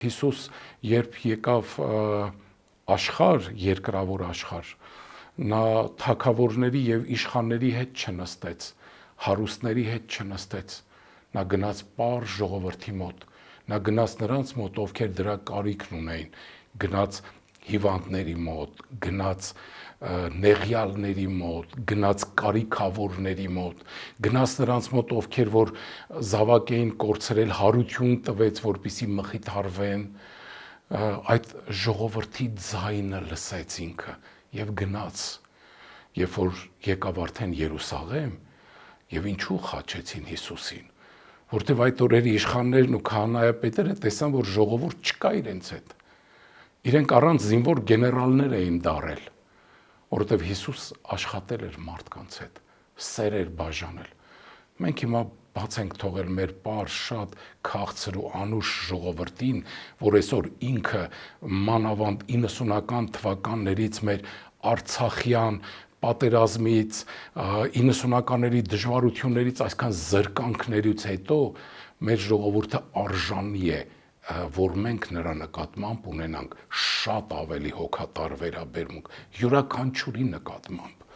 Հիսուս երբ եկավ աշխարհ, երկրավոր աշխարհ, նա թագավորների եւ իշխանների հետ չնստեց, հարուստների հետ չնստեց, նա գնաց պար ժողովրդի մոտ, նա գնաց նրանց մոտ, ովքեր դրա կարիքն ունեին, գնաց հիվանդների մոտ, գնաց նեղյալների մոտ, գնաց կարիքավորների մոտ, գնաց նրանց մոտ, ովքեր որ զավակ էին կորցրել, հարություն տվեց, որպեսզի մխիթարվեն, այդ ժողովրդի ձայնը լսեց ինքը եւ գնաց, երբ որ եկավ արդեն Երուսաղեմ, եւ ինչու խաչեցին Հիսուսին, որտեւ այդ օրերի իշխաններն ու քահանայապետերը տեսան, որ ժողովուրդ չկա իրենց հետ, իրենք առանց զինվոր գեներալներ էին դարել, որովհետև Հիսուս աշխատել էր մարդկանց հետ, սեր էր բաժանել։ Մենք հիմա բաց ենք թողել մեր պար շատ քաղցր ու անուշ ժողովրդին, որ այսօր ինքը մանավանդ 90-ական թվականներից մեր արցախյան պատերազմից, 90-ականների դժվարություններից, այսքան զրկանքներից հետո մեր ժողովուրդը արժանի է, որ մենք նրա նկատմամբ ունենանք շատ ավելի հոգատար վերաբերմունք, յուրաքանչյուրի նկատմամբ։